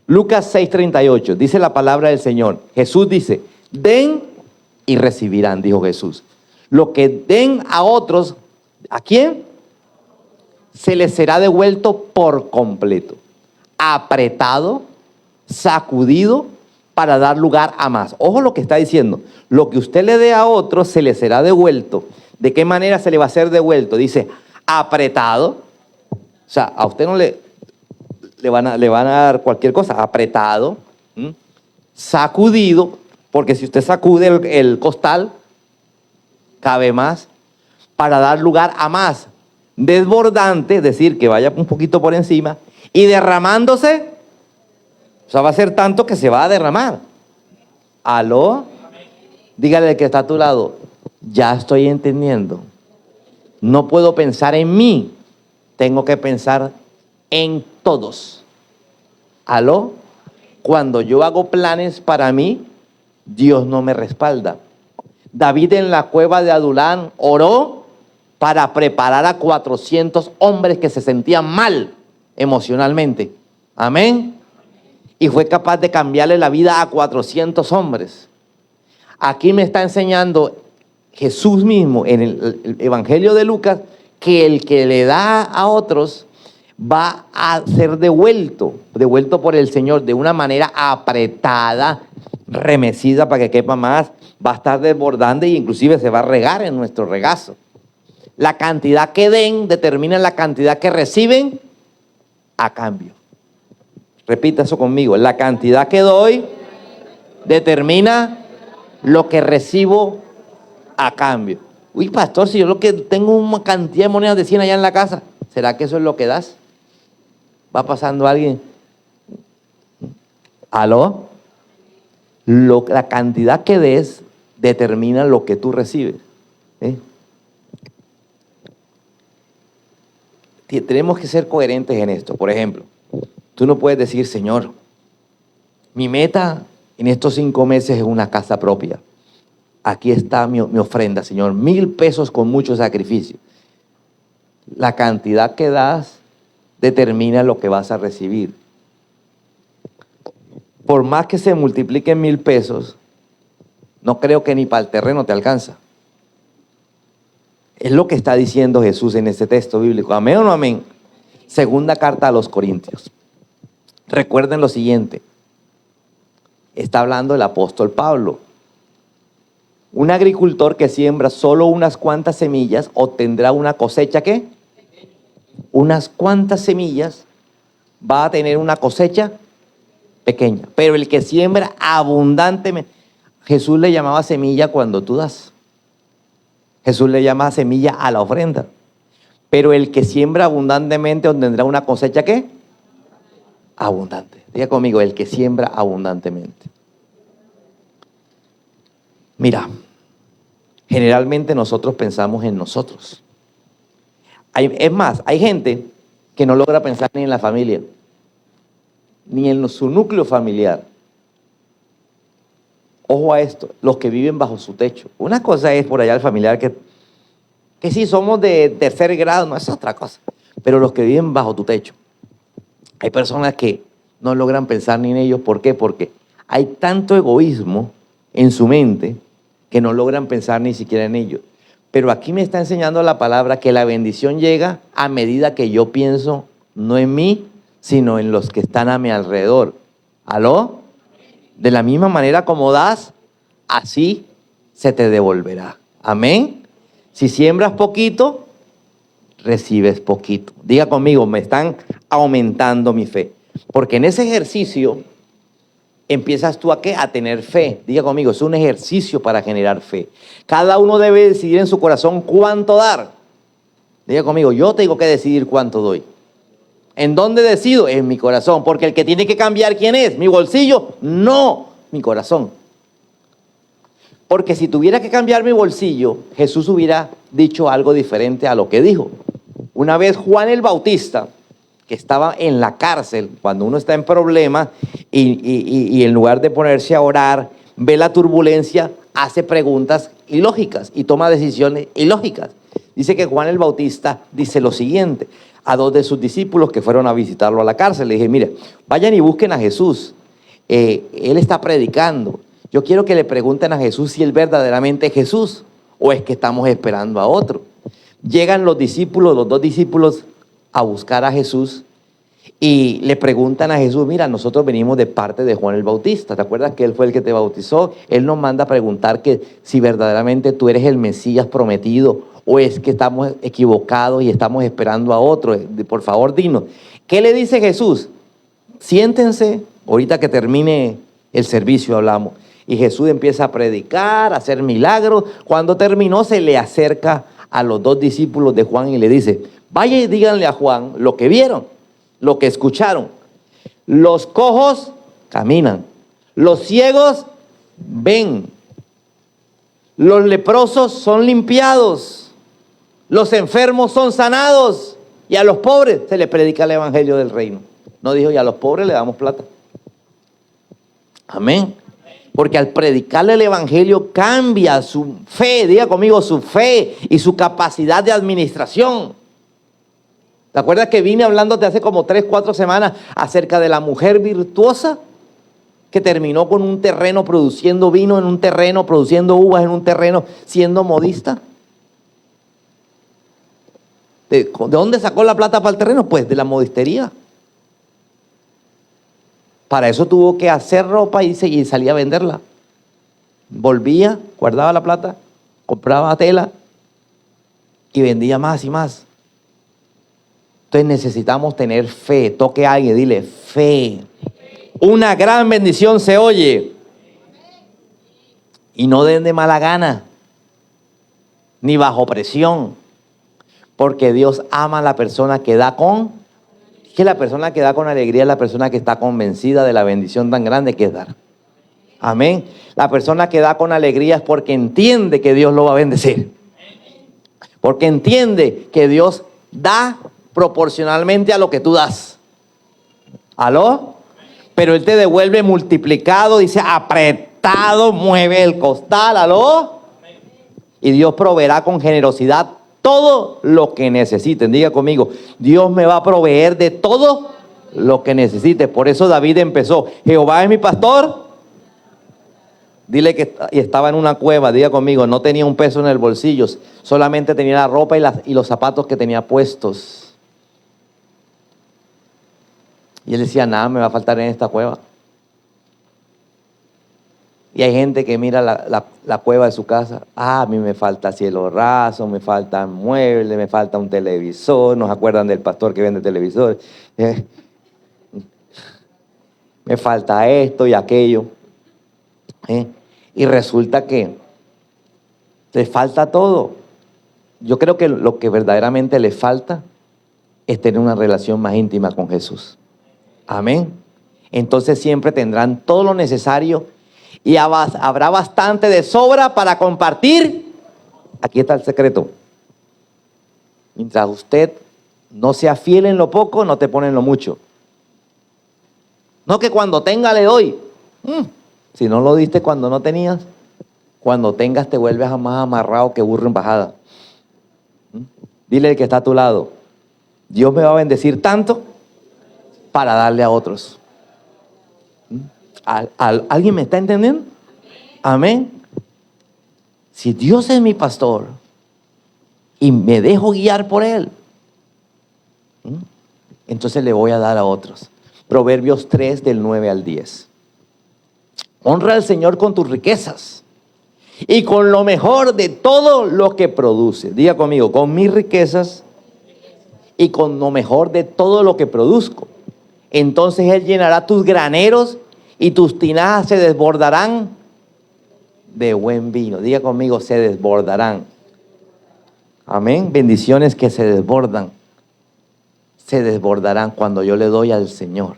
Lucas 6:38, dice la palabra del Señor. Jesús dice, den y recibirán, dijo Jesús. Lo que den a otros, ¿a quién? Se les será devuelto por completo, apretado, sacudido, para dar lugar a más. Ojo lo que está diciendo. Lo que usted le dé a otros se le será devuelto. ¿De qué manera se le va a ser devuelto? Dice, apretado. O sea, a usted no le van a dar cualquier cosa. Apretado, sacudido, porque si usted sacude el costal, cabe más, para dar lugar a más. Desbordante, es decir, que vaya un poquito por encima, y derramándose, o sea, va a ser tanto que se va a derramar. ¿Aló? Dígale al que está a tu lado, ya estoy entendiendo. No puedo pensar en mí, tengo que pensar en todos. ¿Aló? Cuando yo hago planes para mí, Dios no me respalda. David en la cueva de Adulán oró para preparar a 400 hombres que se sentían mal emocionalmente. Amén. Y fue capaz de cambiarle la vida a 400 hombres. Aquí me está enseñando Jesús mismo en el Evangelio de Lucas que el que le da a otros va a ser devuelto por el Señor de una manera apretada, remecida para que quepa más, va a estar desbordando e inclusive se va a regar en nuestro regazo. La cantidad que den determina la cantidad que reciben a cambio. Repita eso conmigo. La cantidad que doy determina lo que recibo a cambio. Uy, pastor, si yo lo que tengo una cantidad de monedas de 100 allá en la casa, ¿será que eso es lo que das? Va pasando alguien. ¿Aló? La cantidad que des determina lo que tú recibes. Tenemos que ser coherentes en esto. Por ejemplo, tú no puedes decir, Señor, mi meta en estos 5 meses es una casa propia. Aquí está mi ofrenda, Señor, 1,000 pesos con mucho sacrificio. La cantidad que das determina lo que vas a recibir. Por más que se multipliquen 1,000 pesos, no creo que ni para el terreno te alcanza. Es lo que está diciendo Jesús en este texto bíblico. ¿Amén o no amén? Segunda carta a los Corintios. Recuerden lo siguiente. Está hablando el apóstol Pablo. Un agricultor que siembra solo unas cuantas semillas obtendrá una cosecha, ¿qué? Unas cuantas semillas va a tener una cosecha pequeña. Pero el que siembra abundantemente, Jesús le llamaba semilla cuando tú das. Jesús le llama semilla a la ofrenda. Pero el que siembra abundantemente obtendrá una cosecha, ¿qué? Abundante. Diga conmigo, el que siembra abundantemente. Mira, generalmente nosotros pensamos en nosotros. Es más, hay gente que no logra pensar ni en la familia, ni en su núcleo familiar. Ojo a esto, los que viven bajo su techo. Una cosa es por allá el familiar que sí somos de tercer grado, no es otra cosa. Pero los que viven bajo tu techo. Hay personas que no logran pensar ni en ellos. ¿Por qué? Porque hay tanto egoísmo en su mente que no logran pensar ni siquiera en ellos. Pero aquí me está enseñando la palabra que la bendición llega a medida que yo pienso no en mí, sino en los que están a mi alrededor. ¿Aló? De la misma manera como das, así se te devolverá. Amén. Si siembras poquito, recibes poquito. Diga conmigo, me están aumentando mi fe. Porque en ese ejercicio empiezas tú a ¿qué? A tener fe. Diga conmigo, es un ejercicio para generar fe. Cada uno debe decidir en su corazón cuánto dar. Diga conmigo, yo tengo que decidir cuánto doy. ¿En dónde decido? En mi corazón. Porque el que tiene que cambiar, ¿quién es? ¿Mi bolsillo? No, mi corazón. Porque si tuviera que cambiar mi bolsillo, Jesús hubiera dicho algo diferente a lo que dijo. Una vez Juan el Bautista, que estaba en la cárcel, cuando uno está en problemas y en lugar de ponerse a orar, ve la turbulencia, hace preguntas ilógicas y toma decisiones ilógicas. Dice que Juan el Bautista dice lo siguiente a 2 de sus discípulos que fueron a visitarlo a la cárcel. Le dije, mire, vayan y busquen a Jesús. Él está predicando. Yo quiero que le pregunten a Jesús si él verdaderamente es Jesús o es que estamos esperando a otro. Llegan los discípulos, los 2 discípulos, a buscar a Jesús y le preguntan a Jesús, mira, nosotros venimos de parte de Juan el Bautista. ¿Te acuerdas que él fue el que te bautizó? Él nos manda a preguntar que si verdaderamente tú eres el Mesías prometido o es que estamos equivocados y estamos esperando a otro. Por favor, dinos. ¿Qué le dice Jesús? Siéntense, ahorita que termine el servicio hablamos. Y Jesús empieza a predicar, a hacer milagros. Cuando terminó, se le acerca a los 2 discípulos de Juan y le dice, vaya y díganle a Juan lo que vieron, lo que escucharon. Los cojos caminan, los ciegos ven, los leprosos son limpiados, los enfermos son sanados y a los pobres se les predica el evangelio del reino. No dijo, y a los pobres le damos plata. Amén. Porque al predicarle el evangelio cambia su fe, diga conmigo, su fe y su capacidad de administración. ¿Te acuerdas que vine hablándote hace como 3, 4 semanas acerca de la mujer virtuosa? que terminó con un terreno produciendo vino, en un terreno produciendo uvas, en un terreno siendo modista? ¿De dónde sacó la plata para el terreno? Pues de la modistería. Para eso tuvo que hacer ropa y salía a venderla. Volvía, guardaba la plata, compraba tela y vendía más y más. Entonces necesitamos tener fe. Toque a alguien, dile fe. Una gran bendición se oye. Y no den de mala gana, ni bajo presión. Porque Dios ama a la persona que da con... que la persona que da con alegría es la persona que está convencida de la bendición tan grande que es dar. Amén. La persona que da con alegría es porque entiende que Dios lo va a bendecir. Porque entiende que Dios da proporcionalmente a lo que tú das. ¿Aló? Pero Él te devuelve multiplicado, dice apretado, mueve el costal. ¿Aló? Y Dios proveerá con generosidad todo lo que necesiten. Diga conmigo, Dios me va a proveer de todo lo que necesite. Por eso David empezó, Jehová es mi pastor. Dile que estaba en una cueva, diga conmigo, no tenía un peso en el bolsillo, solamente tenía la ropa y los zapatos que tenía puestos. Y él decía, nada me va a faltar en esta cueva. Y hay gente que mira la cueva de su casa. A mí me falta cielo raso, me faltan muebles, me falta un televisor. ¿No se acuerdan del pastor que vende televisores? Me falta esto y aquello. Y resulta que le falta todo. Yo creo que lo que verdaderamente le falta es tener una relación más íntima con Jesús. Amén. Entonces siempre tendrán todo lo necesario y habrá bastante de sobra para compartir. Aquí está el secreto. Mientras usted no sea fiel en lo poco, no te pone en lo mucho. No que cuando tenga le doy. Si no lo diste cuando no tenías, cuando tengas te vuelves más amarrado que burro en bajada. Dile al que está a tu lado, Dios me va a bendecir tanto para darle a otros. ¿Alguien me está entendiendo? Amén. Si Dios es mi pastor y me dejo guiar por Él, entonces le voy a dar a otros. Proverbios 3 del 9 al 10. Honra al Señor con tus riquezas y con lo mejor de todo lo que produce. Diga conmigo, con mis riquezas y con lo mejor de todo lo que produzco. Entonces Él llenará tus graneros y tus tinajas se desbordarán de buen vino. Diga conmigo, se desbordarán. Amén. Bendiciones que se desbordan. Se desbordarán cuando yo le doy al Señor.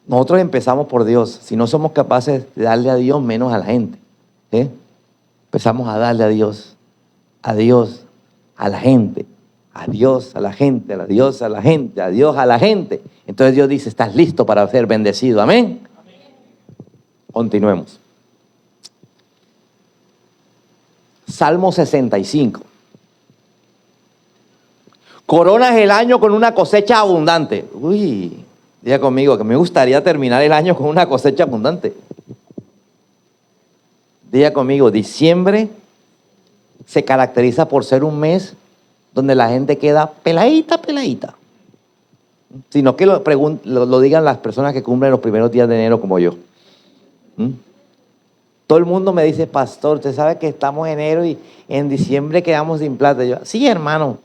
Nosotros empezamos por Dios. Si no somos capaces de darle a Dios, menos a la gente. Empezamos a darle a Dios, a Dios, a la gente, a Dios, a la gente, a Dios, a la gente, a Dios, a la gente. Entonces Dios dice, estás listo para ser bendecido. Amén. Continuemos. Salmo 65. Coronas el año con una cosecha abundante. Uy, diga conmigo que me gustaría terminar el año con una cosecha abundante. Diga conmigo, diciembre se caracteriza por ser un mes donde la gente queda peladita, peladita. Sino que lo digan las personas que cumplen los primeros días de enero como yo. Todo el mundo me dice, pastor, usted sabe que estamos en enero y en diciembre quedamos sin plata. Yo, sí, hermano.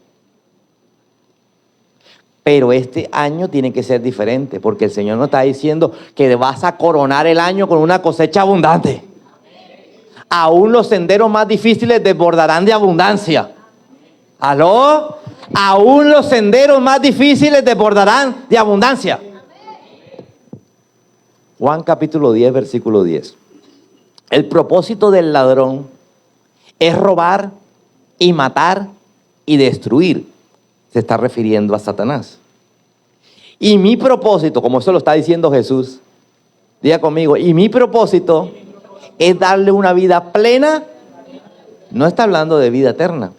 Pero este año tiene que ser diferente, porque el Señor nos está diciendo que vas a coronar el año con una cosecha abundante. Aún los senderos más difíciles desbordarán de abundancia. ¿Aló? Aún los senderos más difíciles desbordarán de abundancia. Juan capítulo 10, versículo 10. El propósito del ladrón es robar y matar y destruir. Se está refiriendo a Satanás. Y mi propósito, como eso lo está diciendo Jesús, diga conmigo, y mi propósito es darle una vida plena. No está hablando de vida eterna,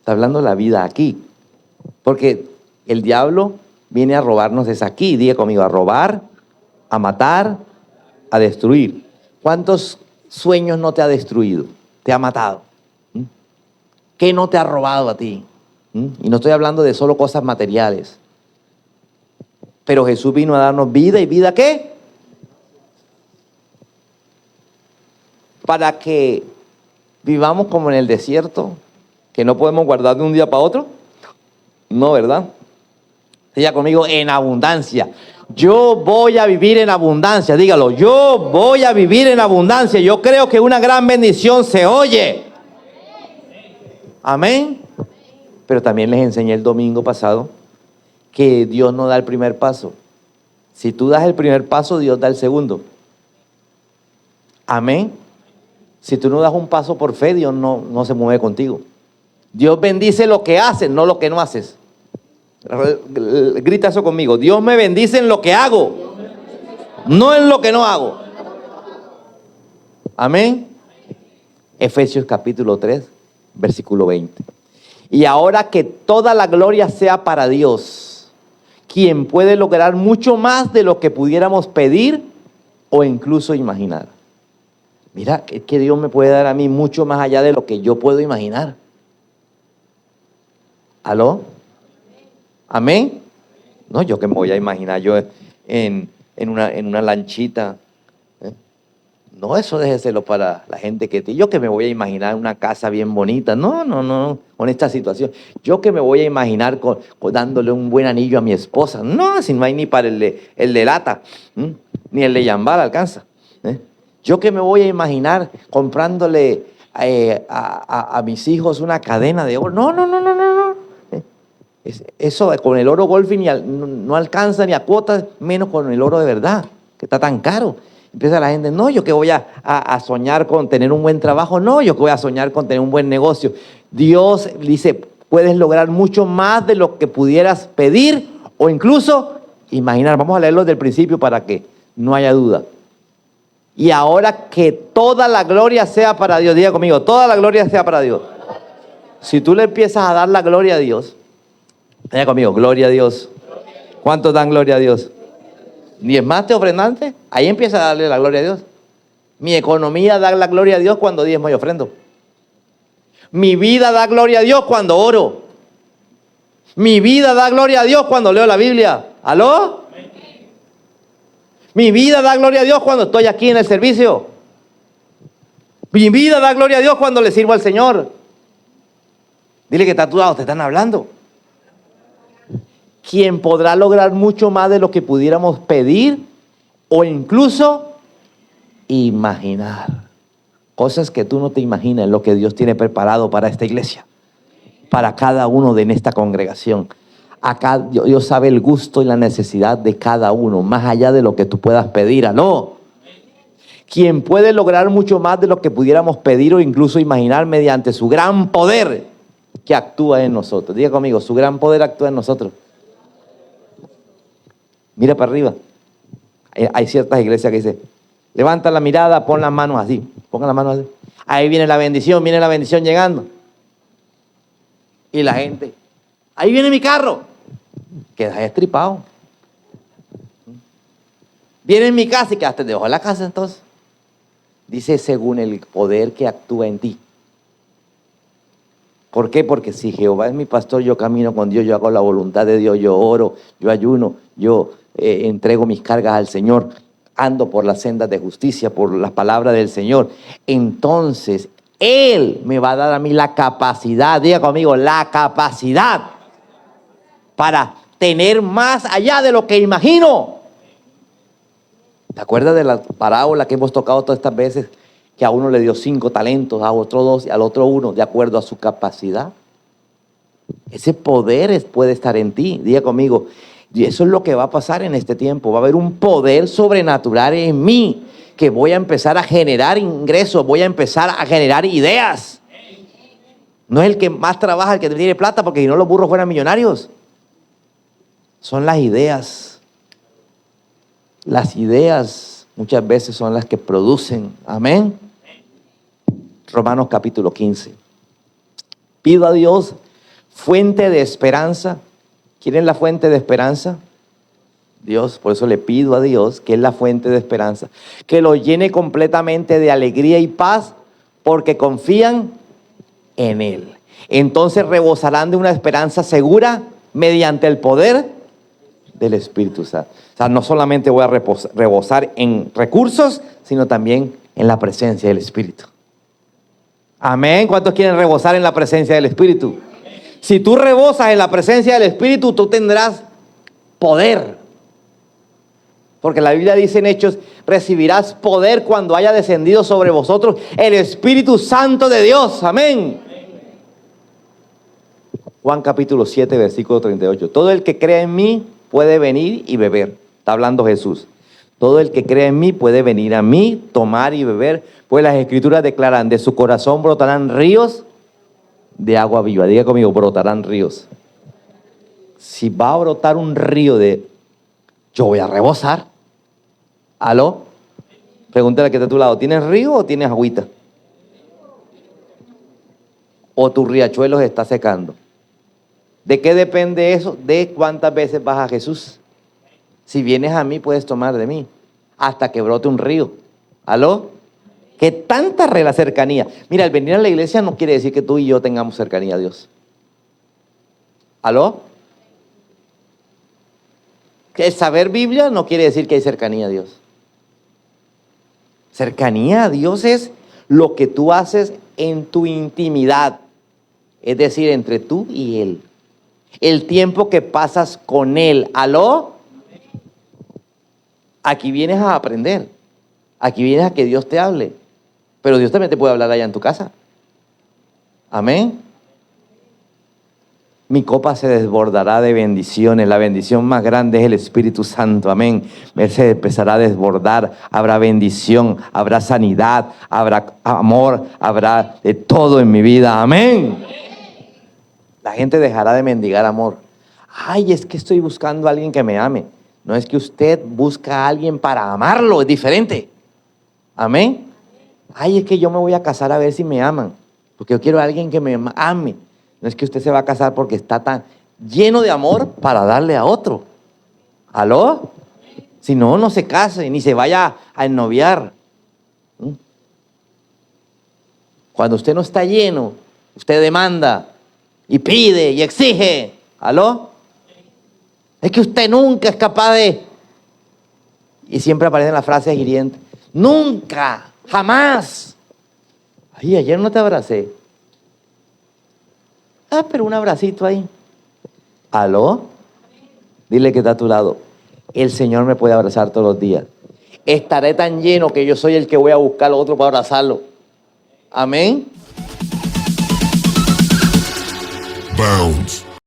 está hablando de la vida aquí. Porque el diablo viene a robarnos es aquí, diga conmigo, a robar, a matar a destruir. ¿Cuántos sueños no te ha destruido? Te ha matado. ¿Mm? ¿Qué no te ha robado a ti? ¿Mm? Y no estoy hablando de solo cosas materiales. Pero Jesús vino a darnos vida, ¿y vida qué? Para que vivamos como en el desierto, que no podemos guardar de un día para otro. No, ¿verdad? Diga conmigo, en abundancia. Yo voy a vivir en abundancia. Dígalo, yo voy a vivir en abundancia. Yo creo que una gran bendición se oye. Amén. Pero también les enseñé el domingo pasado que Dios no da el primer paso. Si tú das el primer paso, Dios da el segundo. Amén. Si tú no das un paso por fe, Dios no se mueve contigo. Dios bendice lo que haces, no lo que no haces. Grita eso conmigo. Dios me bendice en lo que hago, no en lo que no hago. Amén. Efesios capítulo 3, versículo 20. Y ahora que toda la gloria sea para Dios, quien puede lograr mucho más de lo que pudiéramos pedir o incluso imaginar. Mira, es que Dios me puede dar a mí mucho más allá de lo que yo puedo imaginar. ¿Aló? ¿Amén? No, yo que me voy a imaginar yo en una lanchita. No, eso déjeselo para la gente yo que me voy a imaginar una casa bien bonita. No, con esta situación. Yo que me voy a imaginar dándole un buen anillo a mi esposa. No, si no hay ni para el de lata, ni el de Yambal alcanza. Yo que me voy a imaginar comprándole a mis hijos una cadena de oro. No. Eso con el oro Golfin no alcanza ni a cuotas, menos con el oro de verdad, que está tan caro. Empieza la gente, no, yo que voy a soñar con tener un buen trabajo, no, yo que voy a soñar con tener un buen negocio. Dios dice, puedes lograr mucho más de lo que pudieras pedir o incluso imaginar. Vamos a leerlo desde el principio para que no haya duda. Y ahora que toda la gloria sea para Dios, diga conmigo, toda la gloria sea para Dios. Si tú le empiezas a dar la gloria a Dios, diga conmigo, gloria a Dios. ¿Cuántos dan gloria a Dios? ¿Diezmaste, ofrendante? Ahí empieza a darle la gloria a Dios. Mi economía da la gloria a Dios cuando diezmo y ofrendo. Mi vida da gloria a Dios cuando oro. Mi vida da gloria a Dios cuando leo la Biblia. ¿Aló? Mi vida da gloria a Dios cuando estoy aquí en el servicio. Mi vida da gloria a Dios cuando le sirvo al Señor. Dile que está a tu lado, te están hablando. Quien podrá lograr mucho más de lo que pudiéramos pedir o incluso imaginar. Cosas que tú no te imaginas, lo que Dios tiene preparado para esta iglesia, para cada uno de en esta congregación. Acá Dios sabe el gusto y la necesidad de cada uno, más allá de lo que tú puedas pedir. ¿No? Quien puede lograr mucho más de lo que pudiéramos pedir o incluso imaginar mediante su gran poder que actúa en nosotros. Diga conmigo, su gran poder actúa en nosotros. Mira para arriba. Hay ciertas iglesias que dicen, levanta la mirada, pon las manos así. Pongan las manos así. Ahí viene la bendición llegando. Y la gente, ahí viene mi carro. Quedas estripado. Viene en mi casa y quedaste debajo de la casa entonces. Dice, según el poder que actúa en ti. ¿Por qué? Porque si Jehová es mi pastor, yo camino con Dios, yo hago la voluntad de Dios, yo oro, yo ayuno, yo entrego mis cargas al Señor, ando por las sendas de justicia, por las palabras del Señor. Entonces, Él me va a dar a mí la capacidad, diga conmigo, la capacidad para tener más allá de lo que imagino. ¿Te acuerdas de la parábola que hemos tocado todas estas veces? Que a uno le dio 5 talentos, a otro 2 y al otro 1, de acuerdo a su capacidad. Ese poder puede estar en ti. Diga conmigo, y eso es lo que va a pasar en este tiempo. Va a haber un poder sobrenatural en mí, que voy a empezar a generar ingresos, voy a empezar a generar ideas. No es el que más trabaja el que tiene plata, porque si no los burros fueran millonarios. Son las ideas. Las ideas muchas veces son las que producen. Amén. Romanos capítulo 15. Pido a Dios fuente de esperanza. ¿Quieren la fuente de esperanza? Dios, por eso le pido a Dios, que es la fuente de esperanza, que lo llene completamente de alegría y paz, porque confían en Él. Entonces rebosarán de una esperanza segura mediante el poder del Espíritu Santo. O sea, no solamente voy a rebosar en recursos, sino también en la presencia del Espíritu. Amén. ¿Cuántos quieren rebosar en la presencia del Espíritu? Si tú rebosas en la presencia del Espíritu, tú tendrás poder. Porque la Biblia dice en Hechos, recibirás poder cuando haya descendido sobre vosotros el Espíritu Santo de Dios. Amén. Juan capítulo 7, versículo 38. Todo el que cree en mí puede venir y beber. Está hablando Jesús. Todo el que cree en mí puede venir a mí, tomar y beber. Pues las Escrituras declaran, de su corazón brotarán ríos de agua viva. Diga conmigo, brotarán ríos. Si va a brotar un río yo voy a rebosar. ¿Aló? Pregúntale que está a tu lado, ¿tienes río o tienes agüita? ¿O tu riachuelo se está secando? ¿De qué depende eso? De cuántas veces vas a Jesús. Si vienes a mí, puedes tomar de mí, hasta que brote un río. ¿Aló? ¿Qué tanta cercanía? Mira, el venir a la iglesia no quiere decir que tú y yo tengamos cercanía a Dios. ¿Aló? Que saber Biblia no quiere decir que hay cercanía a Dios. Cercanía a Dios es lo que tú haces en tu intimidad, es decir, entre tú y Él. El tiempo que pasas con Él. ¿Aló? Aquí vienes a aprender. Aquí vienes a que Dios te hable. Pero Dios también te puede hablar allá en tu casa. Amén. Mi copa se desbordará de bendiciones. La bendición más grande es el Espíritu Santo. Amén. Se empezará a desbordar. Habrá bendición, habrá sanidad, habrá amor, habrá de todo en mi vida. Amén. La gente dejará de mendigar amor. Ay, es que estoy buscando a alguien que me ame. No es que usted busca a alguien para amarlo, es diferente. Amén. Ay, es que yo me voy a casar a ver si me aman, porque yo quiero a alguien que me ame. No es que usted se va a casar porque está tan lleno de amor para darle a otro. ¿Aló? Si no, no se case ni se vaya a ennoviar. Cuando usted no está lleno, usted demanda y pide y exige. ¿Aló? Es que usted nunca es capaz de... Y siempre aparecen las frases hirientes. Nunca, jamás. Ay, ayer no te abracé. Pero un abracito ahí. ¿Aló? Dile que está a tu lado. El Señor me puede abrazar todos los días. Estaré tan lleno que yo soy el que voy a buscar al otro para abrazarlo. Amén. Bounce.